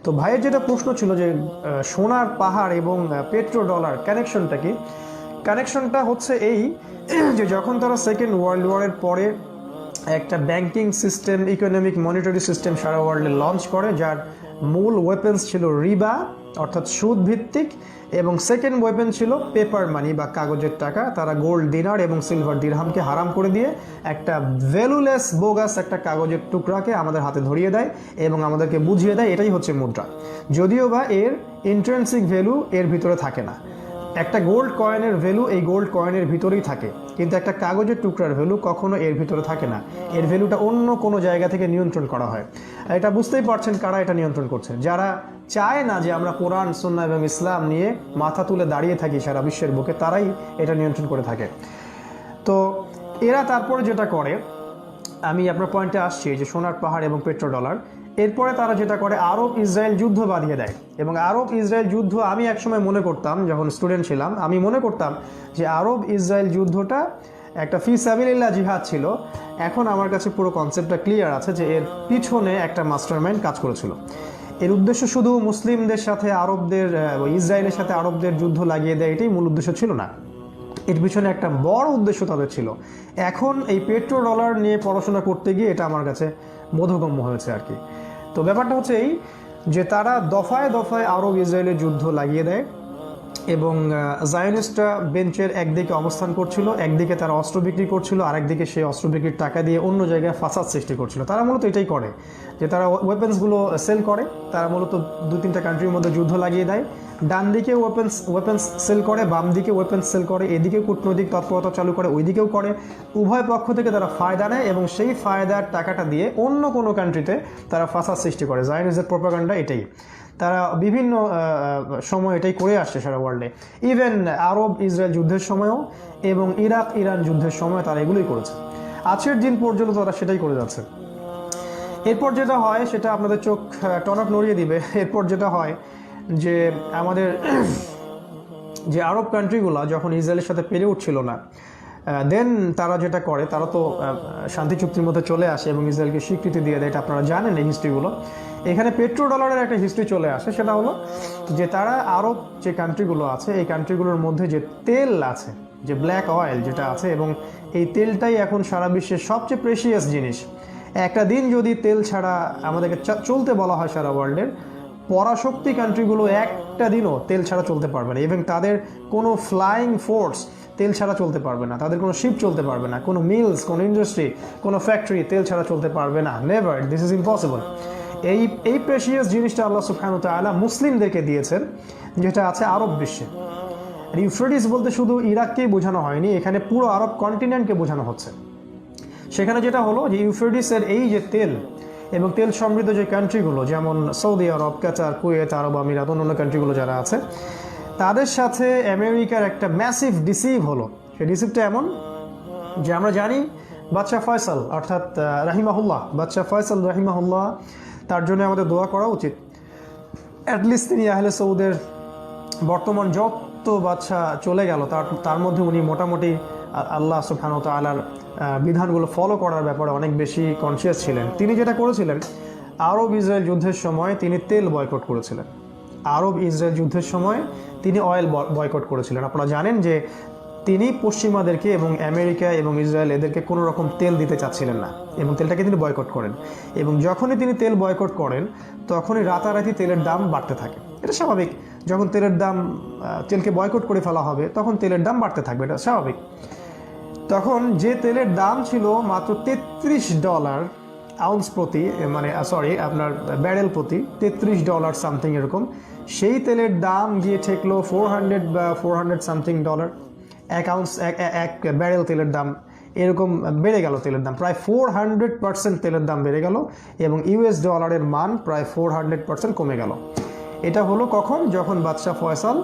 তো ভাইয়ের যেটা প্রশ্ন ছিল যে সোনার পাহাড় এবং পেট্রো ডলার কানেকশনটা কি? কানেকশনটা হচ্ছে এই যে যখন তারা সেকেন্ড ওয়ার্ল্ড ওয়ারের পরে একটা banking system, economic monetary system সারা ওয়ার্ল্ডে লঞ্চ করে, যার মূল ওয়েপেন্স ছিল রিবা অর্থাৎ সুদ ভিত্তিক, এবং সেকেন্ড ওয়েপেন ছিল পেপার মানি বা কাগজের টাকা। তারা গোল্ড দিনার এবং সিলভার দিরহামকে হারাম করে দিয়ে একটা ভ্যালুলেস বোগাস একটা কাগজের টুকরাকে আমাদের হাতে ধরিয়ে দেয় এবং আমাদেরকে বুঝিয়ে দেয় এটাই হচ্ছে মুদ্রা, যদিও বা এর ইন্ট্রেন্সিক ভ্যালু এর ভিতরে থাকে না। একটা গোল্ড কয়েনের ভ্যালু এই গোল্ড কয়েনের ভিতরেই থাকে, কিন্তু একটা কাগজের টুকরার ভ্যালু কখনো এর ভিতরে থাকে না। এর ভ্যালুটা অন্য কোনো জায়গা থেকে নিয়ন্ত্রণ করা হয়। এটা বুঝতেই পারছেন কারা এটা নিয়ন্ত্রণ করছে। যারা চায় না যে আমরা কোরআন, সুন্নাহ এবং ইসলাম নিয়ে মাথা তুলে দাঁড়িয়ে থাকি সারা বিশ্বের বুকে, তারাই এটা নিয়ন্ত্রণ করে থাকে। তো এরা তারপরে যেটা করে, আমি আপনার পয়েন্টে আসছি যে সোনার পাহাড় এবং পেট্রো ডলার, এরপরে তারা যেটা করে আরব ইসরায়েল যুদ্ধ বাঁধিয়ে দেয়। এবং আরব ইসরায়েল যুদ্ধ আমি একসময় মনে করতাম, যখন স্টুডেন্ট ছিলাম আমি মনে করতাম যে আরব ইসরায়েল যুদ্ধটা একটা ফি সাবিলিল্লাহ জিহাদ ছিল। এখন আমার কাছে পুরো কনসেপ্টটা ক্লিয়ার আছে যে এর পিছনে একটা মাস্টারমাইন্ড কাজ করেছিল। এর উদ্দেশ্য শুধু মুসলিমদের সাথে আরবদের, ইসরায়েলের সাথে আরবদের যুদ্ধ লাগিয়ে দেয়, এটাই মূল উদ্দেশ্য ছিল না। এর পিছনে একটা বড় উদ্দেশ্য তাদের ছিল। এখন এই পেট্রো ডলার নিয়ে পড়াশোনা করতে গিয়ে এটা আমার কাছে বোধগম্য হয়েছে আর কি। তো ব্যাপারটা হচ্ছে এই যে তারা দফায় দফায় আরব ইসরায়েলের যুদ্ধ লাগিয়ে দেয় এবং জায়নিস্টরা বেঞ্চের একদিকে অবস্থান করছিল, একদিকে তারা অস্ত্র বিক্রি করছিল, আরেকদিকে সেই অস্ত্র বিক্রির টাকা দিয়ে অন্য জায়গায় ফাসাদ সৃষ্টি করছিল। তারা মূলত এটাই করে যে তারা ওয়েপেন্সগুলো সেল করে, তারা মূলত 2-3টা কান্ট্রির মধ্যে যুদ্ধ লাগিয়ে দেয়। ডান দিকে ওয়েপেন্স সেল করে, বাম দিকে ওয়েপেন্স সেল করে, এদিকে কূটনৈতিক তৎপরতা চালু করে, ওইদিকেও করে। উভয় পক্ষ থেকে তারা ফায়দা নেয় এবং সেই ফায়দার টাকাটা দিয়ে অন্য কোনো কান্ট্রিতে তারা ফাসাদ সৃষ্টি করে। জায়নিস্টদের প্রপাগান্ডা এটাই। তারা বিভিন্ন সময় এটাই করে আসছে সারা ওয়ার্ল্ডে। ইভেন আরব ইসরায়েল যুদ্ধের সময়ও এবং ইরাক ইরান যুদ্ধের সময় তারা এগুলোই করেছে। আজকের দিন পর্যন্ত তারা সেটাই করে যাচ্ছে। এরপর যেটা হয় সেটা আপনাদের চোখ টনক নড়িয়ে দিবে। এরপর যেটা হয় যে আমাদের যে আরব কান্ট্রিগুলো যখন ইসরায়েলের সাথে পেরে উঠছিল না, দেন তারা যেটা করে, তারা তো শান্তি চুক্তির মধ্যে চলে আসে এবং ইসরায়েলকে স্বীকৃতি দিয়ে দেয়। এটা আপনারা জানেন এই হিস্ট্রিগুলো। এখানে পেট্রো ডলারের একটা হিস্ট্রি চলে আসে, সেটা হলো যে তারা আরব যে কান্ট্রিগুলো আছে এই কান্ট্রিগুলোর মধ্যে যে তেল আছে, যে ব্ল্যাক অয়েল যেটা আছে, এবং এই তেলটাই এখন সারা বিশ্বের সবচেয়ে প্রেশিয়াস জিনিস। একটা দিন যদি তেল ছাড়া আমাদেরকে চলতে বলা হয় সারা ওয়ার্ল্ডের, পরাশক্তি কান্ট্রিগুলো একটা দিনও তেল ছাড়া চলতে পারবে না। এবং তাদের কোনো ফ্লাইং ফোর্স তেল ছাড়া চলতে পারবে না, তাদের কোনো শিপ চলতে পারবে না, কোনো মিলস, কোনো ইন্ডাস্ট্রি, কোনো ফ্যাক্টরি তেল ছাড়া চলতে পারবে না। Never, this is impossible. এই প্রেশিয়াস জিনিসটা আল্লাহ সুবহানাহু ওয়া তাআলা মুসলিমদেরকে দিয়েছেন, যেটা আছে আরব বিশ্বে। আর ইউফ্রেটিস বলতে শুধু ইরাককেই বোঝানো হয়নি, এখানে পুরো আরব কন্টিনেন্টকে বোঝানো হচ্ছে। সেখানে যেটা হলো যে ইউফ্রেটিসের এই যে তেল এবং তেল সমৃদ্ধ যে কান্ট্রিগুলো, যেমন সৌদি আরব, কাতার, কুয়েত, আরব আমিরাত, অন্যান্য কান্ট্রিগুলো যারা আছে, তাদের সাথে আমেরিকার একটা ম্যাসিভ ডিসিভ হলো। সেই ডিসিভটা এমন যে আমরা জানি বাদশাহ ফয়সাল অর্থাৎ রাহিমাহুল্লাহ, বাদশাহ ফয়সাল রাহিমাহুল্লাহ, তার জন্য আমাদের দোয়া করা উচিত। অ্যাটলিস্ট তিনি আহলে সৌদের বর্তমান যত বাদশাহ চলে গেল তার মধ্যে উনি মোটামুটি আল্লাহ সুবহানাহু ওয়া তাআলার বিধানগুলো ফলো করার ব্যাপারে অনেক বেশি কনসিয়াস ছিলেন। তিনি যেটা করেছিলেন, আরব ইসরায়েল যুদ্ধের সময় তিনি তেল বয়কট করেছিলেন। আরব ইসরায়েল যুদ্ধের সময় তিনি অয়েল বয়কট করেছিলেন। আপনারা জানেন যে তিনি পশ্চিমাদেরকে এবং আমেরিকা এবং ইসরায়েল এদেরকে কোনো রকম তেল দিতে চাচ্ছিলেন না এবং তেলটাকে তিনি বয়কট করেন। এবং যখনই তিনি তেল বয়কট করেন তখনই রাতারাতি তেলের দাম বাড়তে থাকে। এটা স্বাভাবিক, যখন তেলকে বয়কট করে ফেলা হবে তখন তেলের দাম বাড়তে থাকবে, এটা স্বাভাবিক। তখন যে তেলের দাম ছিল মাত্র $33 আউন্স প্রতি, মানে আপনার ব্যারেল প্রতি $33 সামথিং এরকম, সেই তেলের দাম গিয়ে ঠেকলো $400 বা $400 সামথিং। এক ব্যারেল তেলের দাম এরকম বেড়ে গেল। তেলের দাম প্রায় 400% তেলের দাম বেড়ে গেল এবং ইউএস ডলারের মান প্রায় 400% কমে গেল। এটা হলো কখন? যখন বাদশাহ ফয়সাল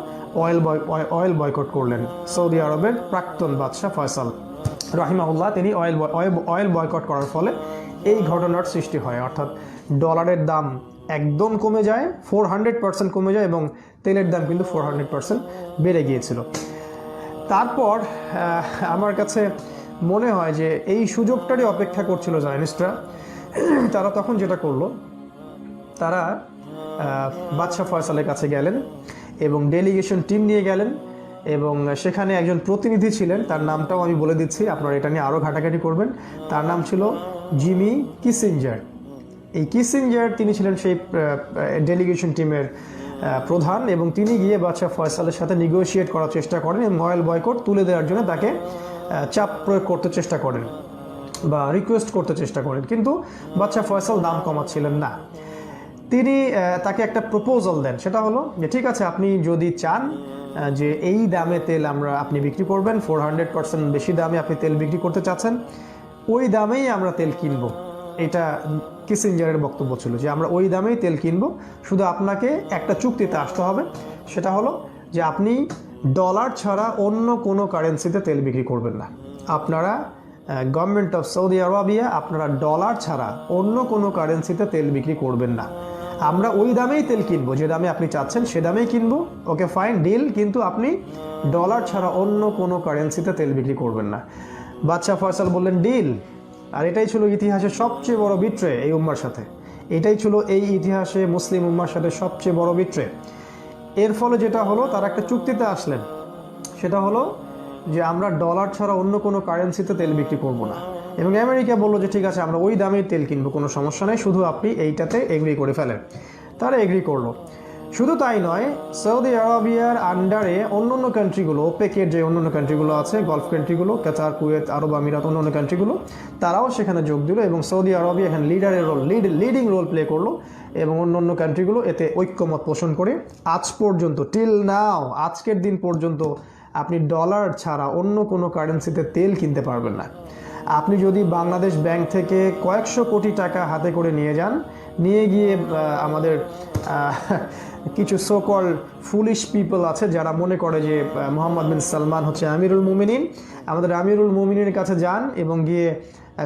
অয়েল বয়কট করলেন। সৌদি আরবের প্রাক্তন বাদশাহ ফয়সাল রাহিমাহুল্লাহ তিনি অয়েল বয়কট করার ফলে এই ঘটনার সৃষ্টি হয়, অর্থাৎ ডলারের দাম একদম কমে যায়, 400% কমে যায় এবং তেলের দাম কিন্তু 400% বেড়ে গিয়েছিল। তারপর আমার কাছে মনে হয় যে এই সুযোগটারই অপেক্ষা করছিল জায়নিস্টরা। তারা তখন যেটা করলো, তারা বাদশাহ ফয়সালের কাছে গেলেন এবং ডেলিগেশন টিম নিয়ে গেলেন এবং সেখানে একজন প্রতিনিধি ছিলেন, তার নামটাও আমি বলে দিচ্ছি, আপনারা এটা নিয়ে আরও ঘাটাঘাটি করবেন। তার নাম ছিল জিমি কিসিঞ্জার। এই কিসিঞ্জার তিনি ছিলেন সেই ডেলিগেশন টিমের প্রধান এবং তিনি গিয়ে বাদশাহ ফয়সালের সাথে নেগোশিয়েট করার চেষ্টা করেন এবং অয়েল বয়কট তুলে দেওয়ার জন্য তাকে চাপ প্রয়োগ করতে চেষ্টা করেন বা রিকোয়েস্ট করতে চেষ্টা করেন, কিন্তু বাদশাহ ফয়সাল দাম কমাচ্ছিলেন না। তিনি তাকে একটা প্রপোজাল দেন, সেটা হলো যে ঠিক আছে, আপনি যদি চান যে এই দামে তেল আপনি বিক্রি করবেন, 400% বেশি দামে আপনি তেল বিক্রি করতে চাচ্ছেন, ওই দামেই আমরা তেল কিনবো। এটা কিসিঞ্জারের বক্তব্য ছিল যে আমরা ওই দামেই তেল কিনবো, শুধু আপনাকে একটা চুক্তিতে আসতে হবে, সেটা হলো যে আপনি ডলার ছাড়া অন্য কোনো কারেন্সিতে তেল বিক্রি করবেন না। আপনারা গভর্নমেন্ট অফ সৌদি আরবিয়া আপনারা ডলার ছাড়া অন্য কোনো কারেন্সিতে তেল বিক্রি করবেন না। আমরা ওই দামেই তেল কিনবো, যে দামে আপনি চাচ্ছেন সে দামেই কিনবো। ওকে ফাইন, ডিল, কিন্তু আপনি ডলার ছাড়া অন্য কোনো কারেন্সিতে তেল বিক্রি করবেন না। বাদশাহ ফয়সাল বললেন ডিল। আর এটাই ছিল ইতিহাসের সবচেয়ে বড় বিট্রে এই উম্মার সাথে, এটাই ছিল এই ইতিহাসে মুসলিম উম্মার সাথে সবচেয়ে বড় বিট্রে। এর ফলে যেটা হলো, তারা একটা চুক্তিতে আসলেন, সেটা হলো যে আমরা ডলার ছাড়া অন্য কোনো কারেন্সিতে তেল বিক্রি করব না। এবং আমেরিকা বললো যে ঠিক আছে, আমরা ওই দামেই তেল কিনবো, কোনো সমস্যা নেই, শুধু আপনি এইটাতে এগ্রি করে ফেলেন। তারা এগ্রি করলো। শুধু তাই নয়, সৌদি আরবিয়ার আন্ডারে অন্যান্য কান্ট্রিগুলো, ওপেকের যে অন্যান্য কান্ট্রিগুলো আছে, গলফ কান্ট্রিগুলো, কাতার, কুয়েত, আরব আমিরাত, অন্যান্য কান্ট্রিগুলো, তারাও সেখানে যোগ দিল এবং সৌদি আরবিয়া এখানে লিডিং রোল প্লে করলো এবং অন্যান্য কান্ট্রিগুলো এতে ঐক্যমত পোষণ করে আজ পর্যন্ত, টিল নাও, আজকের দিন পর্যন্ত আপনি ডলার ছাড়া অন্য কোনো কারেন্সিতে তেল কিনতে পারবেন না। আপনি যদি বাংলাদেশ ব্যাংক থেকে কয়েকশো কোটি টাকা হাতে করে নিয়ে গিয়ে আমাদের কিছু সোকল ফুলিশ পিপল আছে যারা মনে করে যে মোহাম্মদ বিন সালমান হচ্ছে আমিরুল মুমিনিন, আমাদের আমিরুল মুমিনের কাছে যান এবং গিয়ে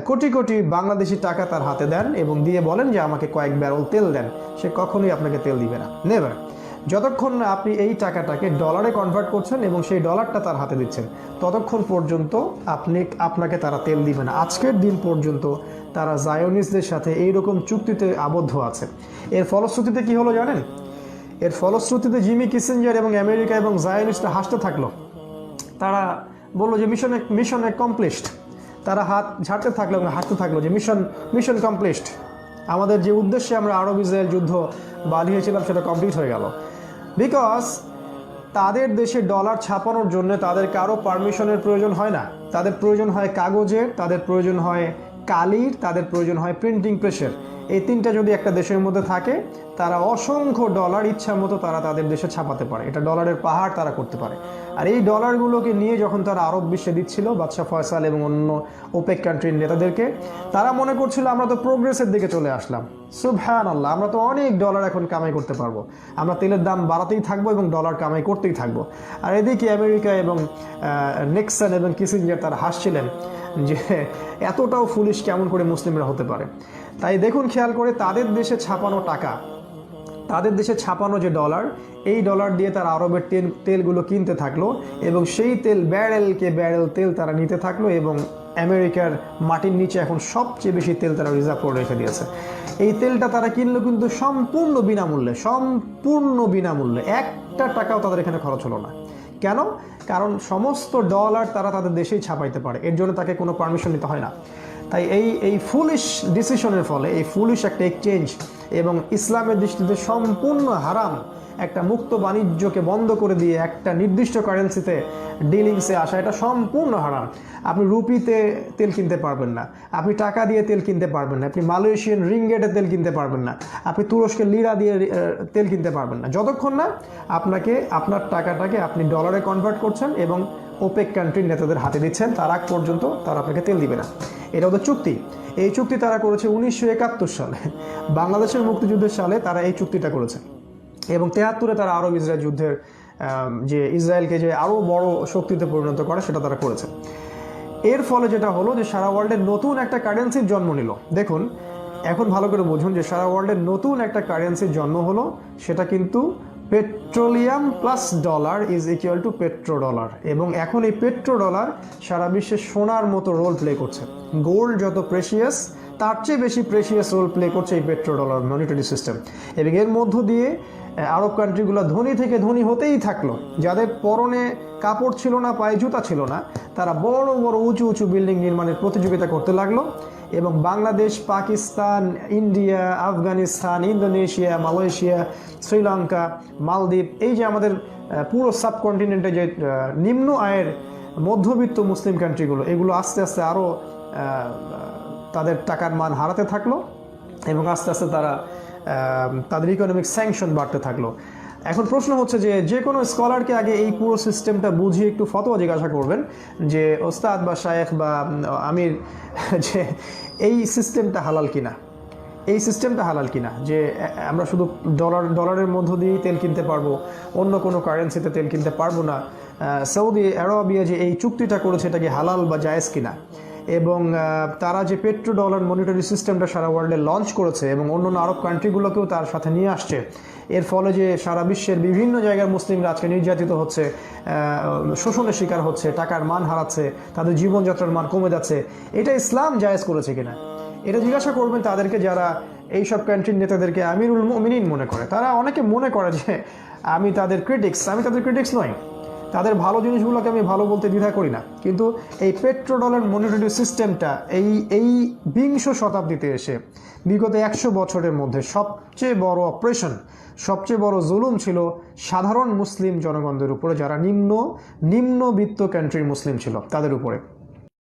কোটি কোটি বাংলাদেশি টাকা তার হাতে দেন এবং দিয়ে বলেন যে আমাকে কয়েক ব্যারেল তেল দেন, সে কখনোই আপনাকে তেল দিবে না, নেভার। যতক্ষণ না আপনি এই টাকাটাকে ডলারে কনভার্ট করছেন এবং সেই ডলারটা তার হাতে দিচ্ছেন, ততক্ষণ পর্যন্ত আপনাকে তারা তেল দিবে না। আজকের দিন পর্যন্ত তারা জায়োনিস্টদের সাথে এইরকম চুক্তিতে আবদ্ধ আছে। এর ফলশ্রুতিতে কি হলো জানেন? এর ফলশ্রুতিতে জিমি কিসিঞ্জার এবং আমেরিকা এবং জায়োনিস্টরা হাসতে থাকলো। তারা বললো যে মিশন কমপ্লিশড। তারা হাত ঝাড়তে থাকলো এবং হাসতে থাকলো যে মিশন কমপ্লিশড, আমাদের যে উদ্দেশ্যে আমরা আরব ইসরায়েল যুদ্ধ বাঁধিয়েছিলাম সেটা কমপ্লিট হয়ে গেল। বিকজ তাদের দেশে ডলার ছাপানোর জন্য তাদের কারো পারমিশনের প্রয়োজন হয় না। তাদের প্রয়োজন হয় কাগজের, তাদের প্রয়োজন হয় কালির, তাদের প্রয়োজন হয় প্রিন্টিং প্রেসের। এই তিনটা যদি একটা দেশের মধ্যে থাকে, তারা অসংখ্য ডলার ইচ্ছা মতো তারা তাদের দেশে ছাপাতে পারে। এটা ডলারের পাহাড় তারা করতে পারে। আর এই ডলারগুলোকে নিয়ে যখন তারা আরব বিশ্বে দিচ্ছিল বাদশাহ ফয়সাল এবং অন্য ওপেক কান্ট্রির নেতাদেরকে, তারা মনে করছিল আমরা তো প্রোগ্রেসের দিকে চলে আসলাম, সুবহানাল্লাহ, আমরা তো অনেক ডলার এখন কামাই করতে পারবো, আমরা তেলের দাম বাড়াতেই থাকবো এবং ডলার কামাই করতেই থাকবো। আর এদিকে আমেরিকা এবং নিক্সন এবং কিসিঞ্জার তারা হাসছিলেন যে এতটাও ফুলিশ কেমন করে মুসলিমরা হতে পারে। তাই দেখুন, খেয়াল করে তাদের দেশে ছাপানো টাকা, তাদের দেশে ছাপানো যে ডলার, এই ডলার দিয়ে তারা আরবের তেলগুলো কিনতে থাকলো এবং সেই তেল ব্যারেলকে ব্যারেল তেল তারা নিতে থাকলো এবং আমেরিকার মাটির নিচে এখন সবচেয়ে বেশি তেল তারা রিজার্ভ করে রেখে দিয়েছে। এই তেলটা তারা কিনলো কিন্তু সম্পূর্ণ বিনামূল্যে, একটা টাকাও তাদের এখানে খরচ হলো না। কেন? কারণ সমস্ত ডলার তারা তাদের দেশেই ছাপাইতে পারে, এর জন্য তাকে কোনো পারমিশন নিতে হয় না। তাই এই ফুলিশ ডিসিশনের ফলে, এই ফুলিশ একটা এক্সচেঞ্জ এবং ইসলামের দৃষ্টিতে সম্পূর্ণ হারাম একটা মুক্ত বাণিজ্যকে বন্ধ করে দিয়ে একটা নির্দিষ্ট কারেন্সিতে ডিলিংসে আসা, এটা সম্পূর্ণ হারাম। আপনি রুপিতে তেল কিনতে পারবেন না, আপনি টাকা দিয়ে তেল কিনতে পারবেন না, আপনি মালয়েশিয়ান রিঙ্গেটে তেল কিনতে পারবেন না, আপনি তুরস্কের লিরা দিয়ে তেল কিনতে পারবেন না, যতক্ষণ না আপনার টাকাটাকে আপনি ডলারে কনভার্ট করছেন এবং ওপেক কান্ট্রির নেতাদের হাতে দিচ্ছেন, তার আগ পর্যন্ত তারা আপনাকে তেল দিবে না। এটা ওদের চুক্তি। এই চুক্তি তারা করেছে 1971 সালে, বাংলাদেশের মুক্তিযুদ্ধের সালে তারা এই চুক্তিটা করেছে এবং 73-এ তারা আরব ইসরায়েল যুদ্ধের যে ইসরায়েলকে যে আরও বড় শক্তিতে পরিণত করে সেটা তারা করেছে। এর ফলে যেটা হলো যে সারা ওয়ার্ল্ডের নতুন একটা কারেন্সির জন্ম নিল। দেখুন, এখন ভালো করে বুঝুন যে সারা ওয়ার্ল্ডের নতুন একটা কারেন্সির জন্ম হলো, সেটা কিন্তু petroleum plus dollar is equal to petro dollar. এবং এখন এই পেট্রো ডলার সারা বিশ্বে সোনার মতো রোল প্লে করছে। গোল্ড যত প্রেশিয়াস, তার চেয়ে বেশি প্রেশিয়াস রোল প্লে করছে এই পেট্রো ডলার মনিটারি সিস্টেম। এবং এর মধ্য দিয়ে আরব কান্ট্রিগুলো ধনী থেকে ধনী হতেই থাকলো। যাদের পরনে কাপড় ছিল না, পায়ে জুতা ছিল না, তারা বড় বড় উঁচু উঁচু বিল্ডিং নির্মাণের প্রতিযোগিতা করতে লাগলো। এবং Bangladesh, Pakistan, India, Afghanistan, Indonesia, Malaysia, Sri Lanka, মালদ্বীপ, এই যে আমাদের পুরো সাবকন্টিনেন্টে যে নিম্ন আয়ের মধ্যবিত্ত মুসলিম কান্ট্রিগুলো, এগুলো আস্তে আস্তে আরও তাদের টাকার মান হারাতে থাকলো এবং আস্তে আস্তে তারা তাদের ইকোনমিক স্যাংশন বাড়তে থাকলো। এখন প্রশ্ন হচ্ছে যে কোনো স্কলারকে আগে এই পুরো সিস্টেমটা বুঝিয়ে একটু ফতোয়া জিজ্ঞাসা করবেন যে ওস্তাদ বা শায়েখ বা আমির, যে এই সিস্টেমটা হালাল কিনা, এই সিস্টেমটা হালাল কিনা, যে আমরা শুধু ডলারের মধ্য দিয়েই তেল কিনতে পারবো, অন্য কোনো কারেন্সিতে তেল কিনতে পারবো না, সৌদি আরবিয়া যে এই চুক্তিটা করেছে এটা কি হালাল বা জায়েজ কিনা, এবং তারা যে পেট্রো ডলার মনিটারি সিস্টেমটা সারা ওয়ার্ল্ডে লঞ্চ করেছে এবং অন্যান্য আরব কান্ট্রিগুলোকেও তার সাথে নিয়ে আসছে, এর ফলে যে সারা বিশ্বের বিভিন্ন জায়গার মুসলিমরা আজকে নির্যাতিত হচ্ছে, শোষণের শিকার হচ্ছে, টাকার মান হারাচ্ছে, তাদের জীবনযাত্রার মান কমে যাচ্ছে, এটা ইসলাম জায়েজ করেছে কিনা, এটা জিজ্ঞাসা করবেন তাদেরকে যারা এইসব কান্ট্রির নেতাদেরকে আমিরুল মুমিনিন মনে করে। তারা অনেকে মনে করে যে আমি তাদের ক্রিটিক্স নই, তাদের ভালো জিনিসগুলোকে আমি ভালো বলতে দ্বিধা করি না, কিন্তু এই পেট্রো ডলার মনিটারি সিস্টেমটা এই বিংশ শতাব্দীতে এসে বিগত 100 বছরের মধ্যে সবচেয়ে বড় অপারেশন, সবচেয়ে বড় জুলুম ছিল সাধারণ মুসলিম জনগণদের উপরে, যারা নিম্নবিত্ত কান্ট্রির মুসলিম ছিল তাদের উপরে।